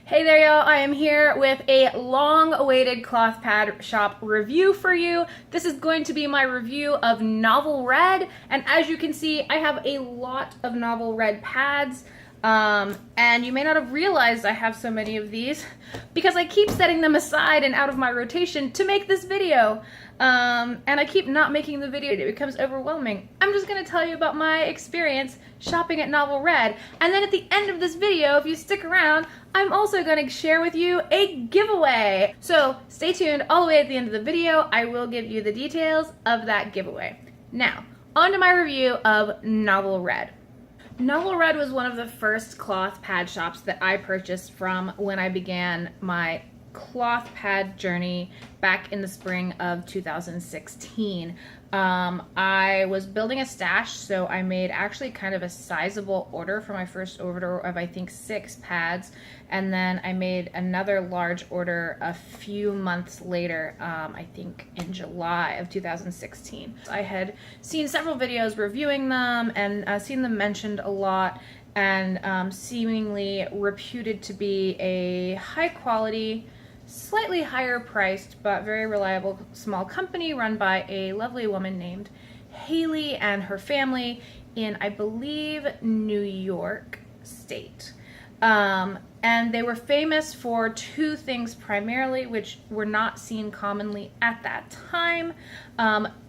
Hey there y'all, I am here with a long-awaited cloth pad shop review for you. This is going to be my review of Novel Red, and as you can see, I have a lot of Novel Red pads, and you may not have realized I have so many of these because I keep setting them aside and out of my rotation to make this video. And I keep not making the video. It becomes overwhelming. I'm just going to tell you about my experience shopping at Novel Red. And then at the end of this video, if you stick around, I'm also going to share with you a giveaway. So stay tuned all the way at the end of the video. I will give you the details of that giveaway. Now, on to my review of Novel Red. Novel Red was one of the first cloth pad shops that I purchased from when I began my cloth pad journey back in the spring of 2016. I was building a stash, so I made actually kind of a sizable order for my first order of I think 6 pads, and then I made another large order a few months later, I think in July of 2016. I had seen several videos reviewing them and seen them mentioned a lot, and seemingly reputed to be a high quality, slightly higher priced but very reliable small company run by a lovely woman named Haley and her family in, I believe, New York State. And they were famous for 2 things primarily, which were not seen commonly at that time: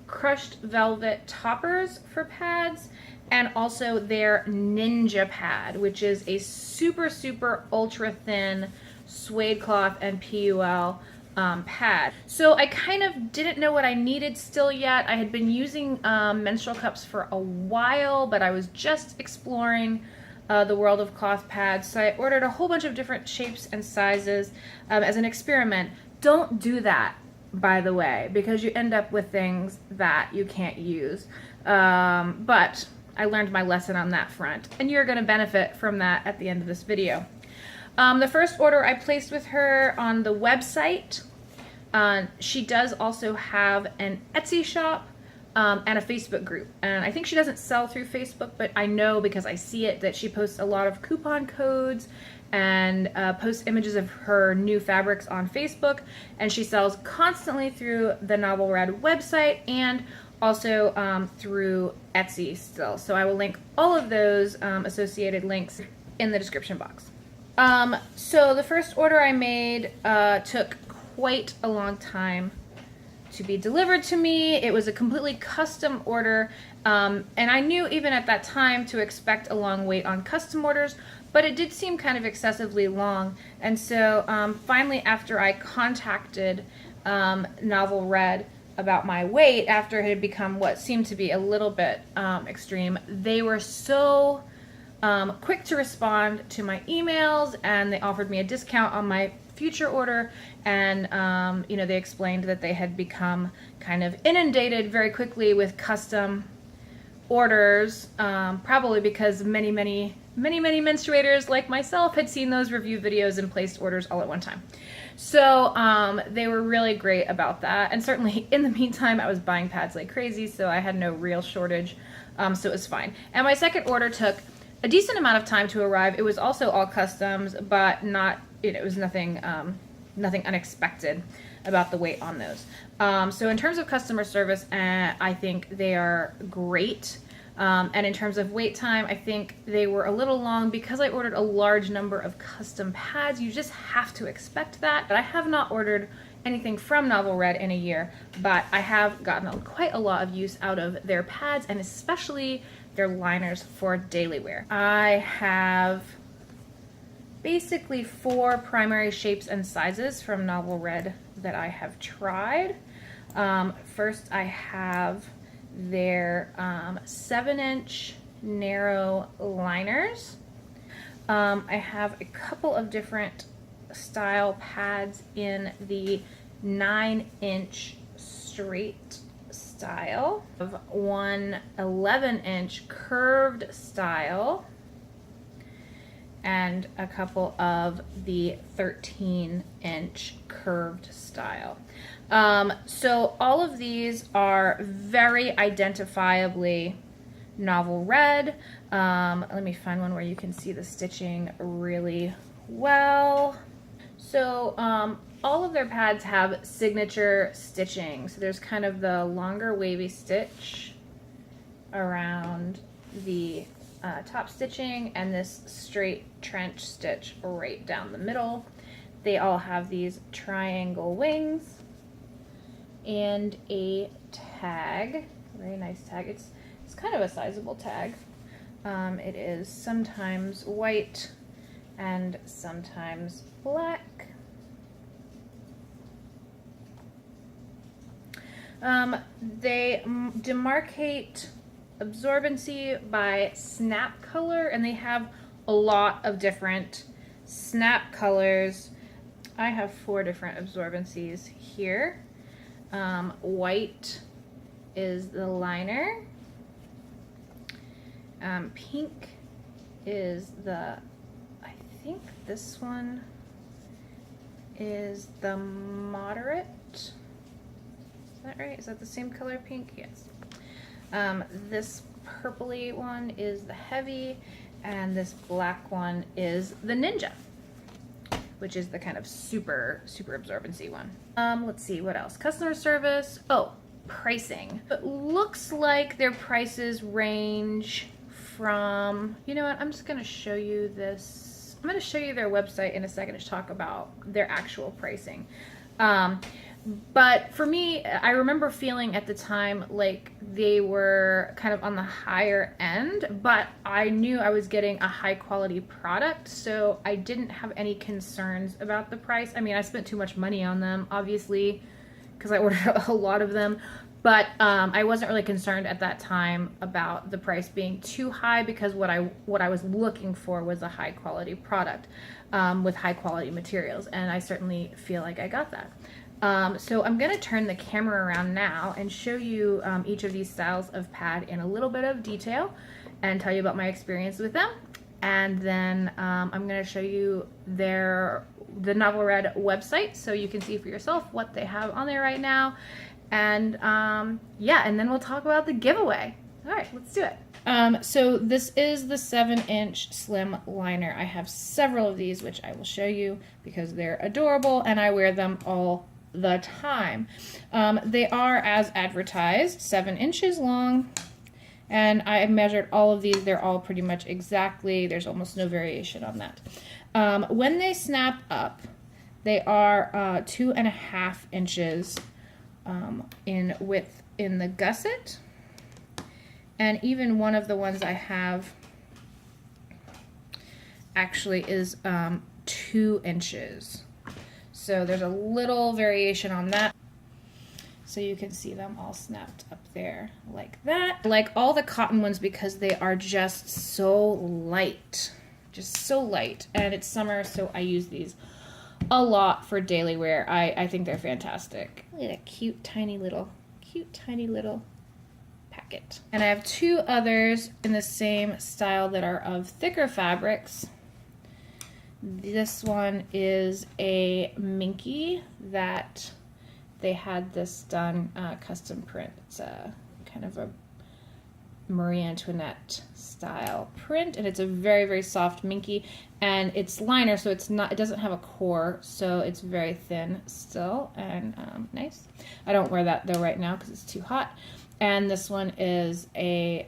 crushed velvet toppers for pads, and also their Ninja pad, which is a super ultra thin suede cloth and PUL pad. So I kind of didn't know what I needed still yet. I had been using menstrual cups for a while, but I was just exploring the world of cloth pads. So I ordered a whole bunch of different shapes and sizes as an experiment. Don't do that, by the way, because you end up with things that you can't use. But I learned my lesson on that front, and you're going to benefit from that at the end of this video. The first order I placed with her on the website. She does also have an Etsy shop and a Facebook group. And I think she doesn't sell through Facebook, but I know because I see it that she posts a lot of coupon codes and posts images of her new fabrics on Facebook. And she sells constantly through the Novel Red website and also through Etsy still. So I will link all of those associated links in the description box. So the first order I made took quite a long time to be delivered to me. It was a completely custom order, and I knew even at that time to expect a long wait on custom orders, but it did seem kind of excessively long. And so finally, after I contacted Novel Red about my wait, after it had become what seemed to be a little bit extreme, they were so quick to respond to my emails, and they offered me a discount on my future order, and you know, they explained that they had become kind of inundated very quickly with custom orders, probably because many menstruators like myself had seen those review videos and placed orders all at one time. So they were really great about that, and certainly in the meantime I was buying pads like crazy, so I had no real shortage, so it was fine. And my second order took a decent amount of time to arrive. It was also all customs, but not, it was nothing unexpected about the wait on those. So in terms of customer service, I think they are great. And in terms of wait time, I think they were a little long because I ordered a large number of custom pads. You just have to expect that. But I have not ordered anything from Novel Red in a year, but I have gotten quite a lot of use out of their pads, and especially their liners for daily wear. I have basically 4 primary shapes and sizes from Novel Red that I have tried. First, I have their 7-inch narrow liners. I have a couple of different style pads in the 9-inch straight style, of one 11-inch curved style, and a couple of the 13-inch curved style. So all of these are very identifiably Novel Red. Let me find one where you can see the stitching really well. So all of their pads have signature stitching. So there's kind of the longer wavy stitch around the top stitching and this straight trench stitch right down the middle. They all have these triangle wings and a tag, very nice tag. It's kind of a sizable tag. It is sometimes white and sometimes black. They demarcate absorbency by snap color, and they have a lot of different snap colors. I have 4 different absorbencies here. White is the liner. Pink is the, I think this one is the moderate. Is that right? Is that the same color pink? Yes. This purpley one is the heavy, and this black one is the ninja, which is the kind of super absorbency one. Let's see, what else? Customer service. Oh, pricing. It looks like their prices range from, you know what, I'm just gonna show you this. I'm gonna show you their website in a second to talk about their actual pricing. But for me, I remember feeling at the time like they were kind of on the higher end, but I knew I was getting a high quality product, so I didn't have any concerns about the price. I mean, I spent too much money on them, obviously, because I ordered a lot of them, but I wasn't really concerned at that time about the price being too high, because what I was looking for was a high quality product with high quality materials, and I certainly feel like I got that. So I'm going to turn the camera around now and show you each of these styles of pad in a little bit of detail and tell you about my experience with them. And then I'm going to show you the Novel Red website so you can see for yourself what they have on there right now. And yeah, and then we'll talk about the giveaway. All right, let's do it. So this is the 7-inch slim liner. I have several of these, which I will show you because they're adorable and I wear them all the time. They are, as advertised, 7 inches long, and I measured all of these. They're all pretty much exactly, there's almost no variation on that. When they snap up, they are 2.5 inches in width in the gusset, and even one of the ones I have actually is 2 inches. So there's a little variation on that. So you can see them all snapped up there like that. I like all the cotton ones because they are just so light. Just so light. And it's summer, so I use these a lot for daily wear. I think they're fantastic. Look at that cute tiny little packet. And I have 2 others in the same style that are of thicker fabrics. This one is a minky that they had this done custom print. It's a kind of a Marie Antoinette style print, and it's a very soft minky, and it's liner, so it doesn't have a core, so it's very thin still and nice. I don't wear that though right now because it's too hot. And this one is a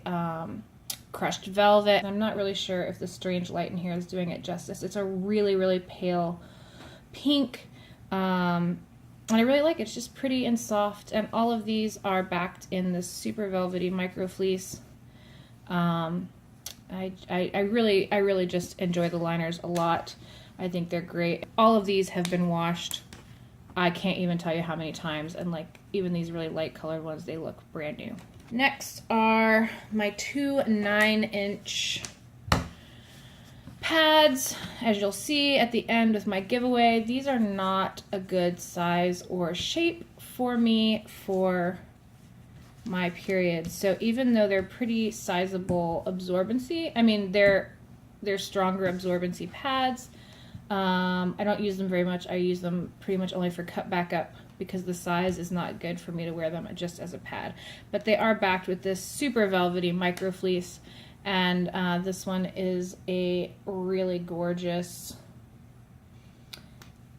crushed velvet. I'm not really sure if the strange light in here is doing it justice. It's a really pale pink, and I really like it. It's just pretty and soft, and all of these are backed in this super velvety micro fleece. I really just enjoy the liners a lot. I think they're great. All of these have been washed. I can't even tell you how many times, and like even these really light colored ones, they look brand new. Next are my 2 9-inch pads. As you'll see at the end with my giveaway, these are not a good size or shape for me for my period. So even though they're pretty sizable absorbency, I mean they're stronger absorbency pads, I don't use them very much. I use them pretty much only for cut back up because the size is not good for me to wear them just as a pad. But they are backed with this super velvety micro fleece, and this one is a really gorgeous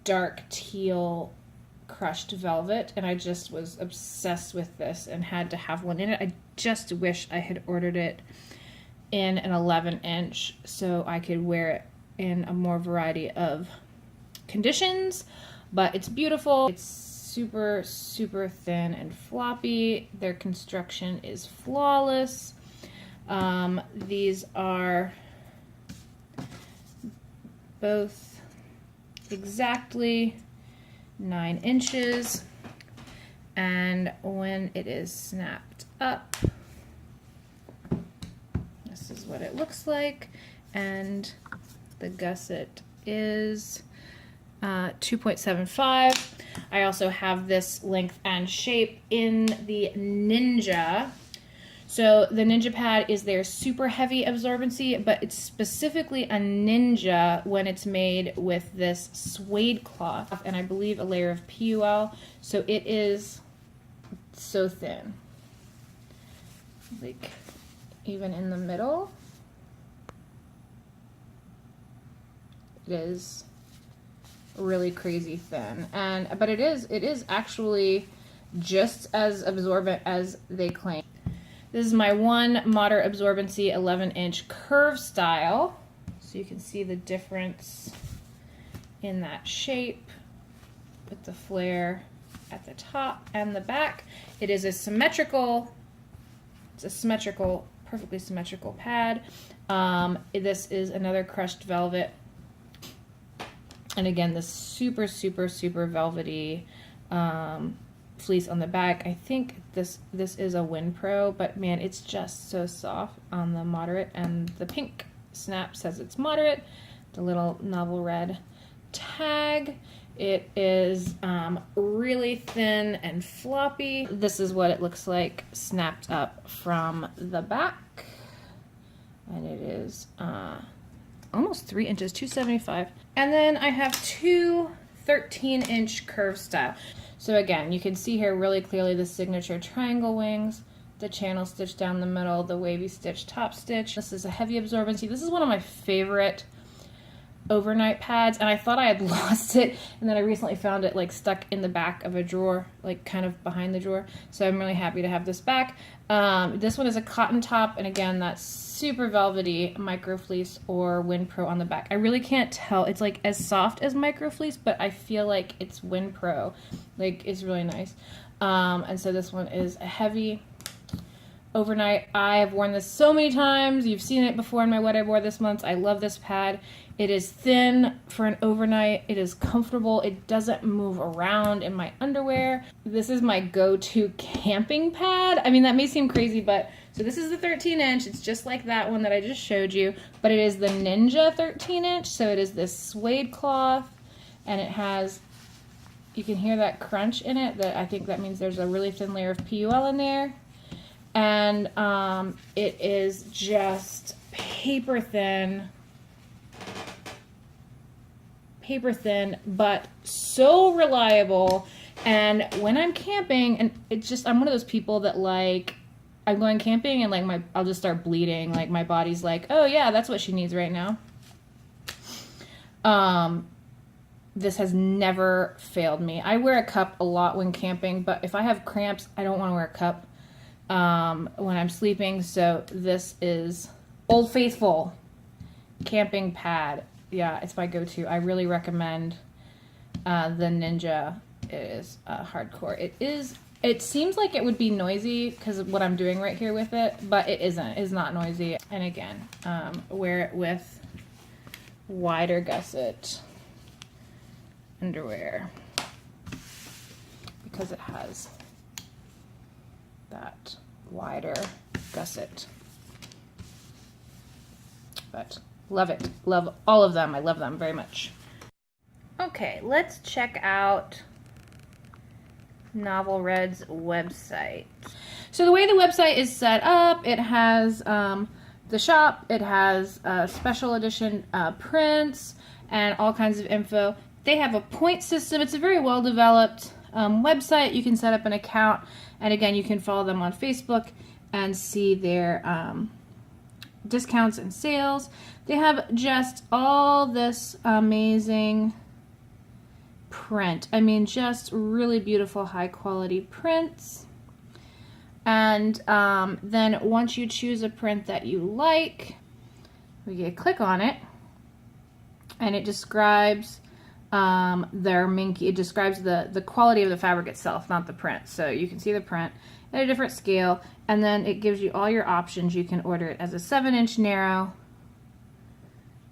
dark teal crushed velvet, and I just was obsessed with this and had to have one in it. I just wish I had ordered it in an 11-inch so I could wear it in a more variety of conditions, but it's beautiful. It's super, super thin and floppy. Their construction is flawless. These are both exactly 9 inches, and when it is snapped up, this is what it looks like, and the gusset is 2.75. I also have this length and shape in the Ninja. So the Ninja pad is their super heavy absorbency, but it's specifically a Ninja when it's made with this suede cloth and I believe a layer of PUL. So it is so thin. Like even in the middle, it is really crazy thin. But it is actually just as absorbent as they claim. This is my one moderate absorbency 11-inch curve style. So you can see the difference in that shape with the flare at the top and the back. It is a symmetrical, perfectly symmetrical pad. This is another crushed velvet. And again, this super, super, super velvety fleece on the back. I think this is a WinPro, but man, it's just so soft on the moderate, and the pink snap says it's moderate. The little Novel Red tag. It is really thin and floppy. This is what it looks like snapped up from the back, and it is almost 3 inches, 275. And then I have two 13-inch curve style. So again, you can see here really clearly the signature triangle wings, the channel stitch down the middle, the wavy stitch top stitch. This is a heavy absorbency. This is one of my favorite overnight pads, and I thought I had lost it, and then I recently found it like stuck in the back of a drawer, like kind of behind the drawer. So I'm really happy to have this back. This one is a cotton top, and again, that's super velvety micro fleece or WinPro on the back. I really can't tell. It's like as soft as micro fleece, but I feel like it's WinPro. Like, it's really nice. And so this one is a heavy overnight. I have worn this so many times. You've seen it before in my what I wore this month. I love this pad. It is thin for an overnight. It is comfortable. It doesn't move around in my underwear. This is my go-to camping pad. I mean, that may seem crazy, but so this is the 13-inch. It's just like that one that I just showed you, but it is the Ninja 13-inch. So it is this suede cloth, and it has, you can hear that crunch in it. That I think that means there's a really thin layer of PUL in there. And it is just paper thin, but so reliable. And when I'm camping, and it's just, I'm one of those people that like, I'm going camping and like I'll just start bleeding. Like my body's like, oh yeah, that's what she needs right now. This has never failed me. I wear a cup a lot when camping, but if I have cramps, I don't want to wear a cup when I'm sleeping. So this is Old Faithful camping pad. Yeah, it's my go-to. I really recommend the Ninja. It is hardcore. It seems like it would be noisy because of what I'm doing right here with it, but it isn't. It's not noisy. And again, wear it with wider gusset underwear because it has that wider gusset. But love it. Love all of them. I love them very much. Okay, let's check out Novel Red's website. So the way the website is set up, it has the shop, it has special edition prints and all kinds of info. They have a point system. It's a very well developed website. You can set up an account, and again, you can follow them on Facebook and see their discounts and sales. They have just all this amazing print. I mean, just really beautiful, high quality prints. And then once you choose a print that you like, we click on it, and it describes their minky. It describes the quality of the fabric itself, not the print. So you can see the print at a different scale, and then it gives you all your options. You can order it as a 7-inch narrow,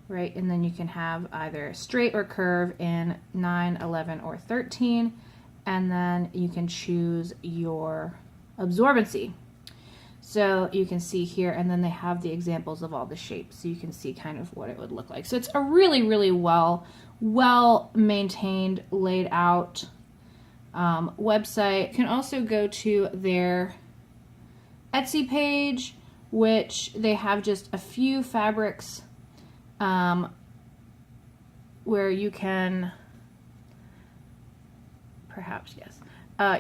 right? And then you can have either straight or curve in 9, 11, or 13, and then you can choose your absorbency. So you can see here, and then they have the examples of all the shapes, so you can see kind of what it would look like. So it's a really, really well maintained, laid out website. You can also go to their Etsy page, which they have just a few fabrics where you can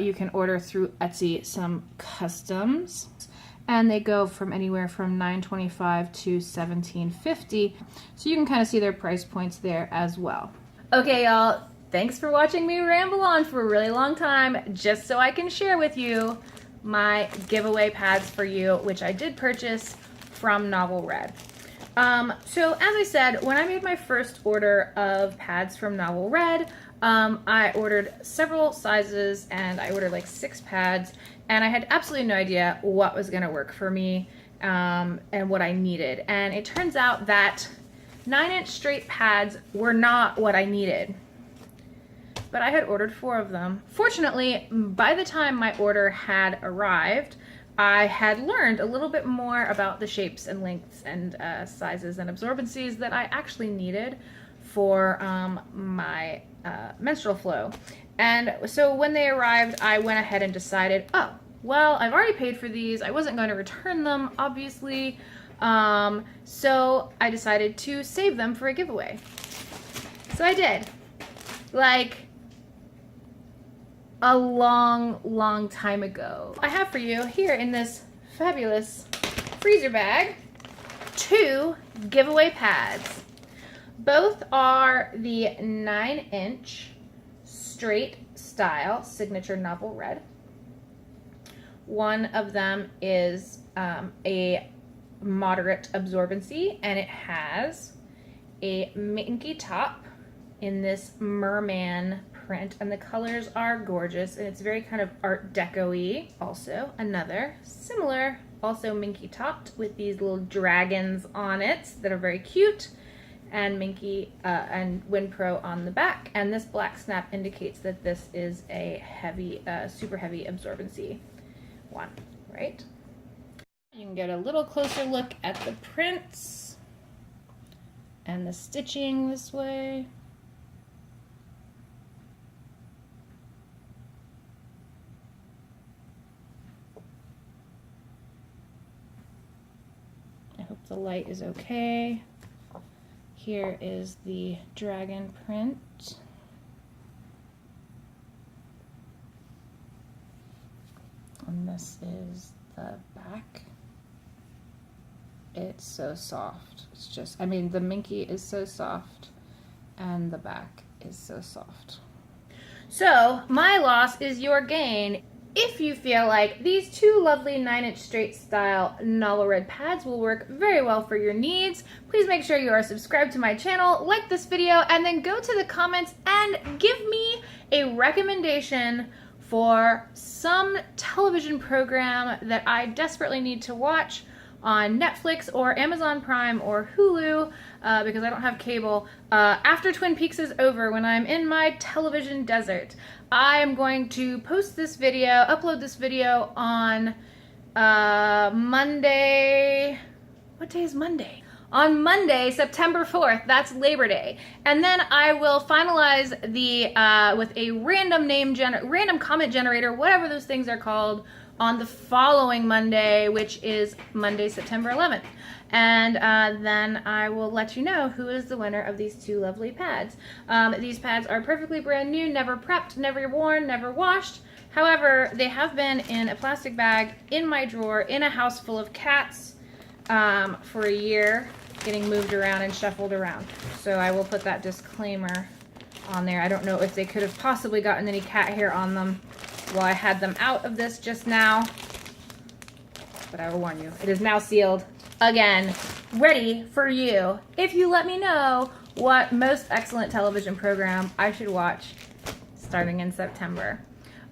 you can order through Etsy some customs, and they go from anywhere from $9.25 to $17.50, so you can kind of see their price points there as well. Okay, y'all, thanks for watching me ramble on for a really long time just so I can share with you my giveaway pads for you, which I did purchase from Novel Red. So as I said, when I made my first order of pads from Novel Red, I ordered several sizes, and I ordered like 6 pads, and I had absolutely no idea what was going to work for me and what I needed. And it turns out that 9-inch straight pads were not what I needed, but I had ordered 4 of them. Fortunately, by the time my order had arrived, I had learned a little bit more about the shapes and lengths and sizes and absorbencies that I actually needed for my menstrual flow. And so when they arrived, I went ahead and decided, oh, well, I've already paid for these. I wasn't going to return them, obviously. So I decided to save them for a giveaway. So I did. Like a long time ago. I have for you here in this fabulous freezer bag 2 giveaway pads. Both are the 9-inch straight style signature Novel Red. One of them is a moderate absorbency, and it has a minky top in this merman print, and the colors are gorgeous, and it's very kind of art deco-y. Also another similar, also minky topped with these little dragons on it that are very cute, and minky and Winpro on the back. And this black snap indicates that this is a heavy, super heavy absorbency one, right? You can get a little closer look at the prints and the stitching this way. I hope the light is okay. Here is the dragon print. And this is the back. It's so soft. It's just, I mean, the minky is so soft and the back is so soft. So my loss is your gain. If you feel like these 2 lovely 9-inch straight style Novel Red pads will work very well for your needs, please make sure you are subscribed to my channel, like this video, and then go to the comments and give me a recommendation for some television program that I desperately need to watch on Netflix or Amazon Prime or Hulu, because I don't have cable. After Twin Peaks is over, when I'm in my television desert, I am going to post this video, upload this video on Monday. What day is Monday? On Monday, September 4th, that's Labor Day. And then I will finalize the, with a random comment generator, whatever those things are called, on the following Monday, which is Monday, September 11th. And then I will let you know who is the winner of these 2 lovely pads. These pads are perfectly brand new, never prepped, never worn, never washed. However, they have been in a plastic bag in my drawer in a house full of cats for a year, getting moved around and shuffled around. So I will put that disclaimer on there. I don't know if they could have possibly gotten any cat hair on them while I had them out of this just now. But I will warn you, it is now sealed again, ready for you if you let me know what most excellent television program I should watch starting in September.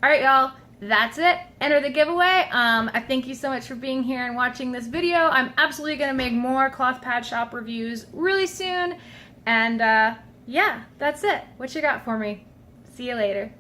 All right, y'all, that's it. Enter the giveaway. I thank you so much for being here and watching this video. I'm absolutely gonna make more cloth pad shop reviews really soon. And yeah, that's it. What you got for me? See you later.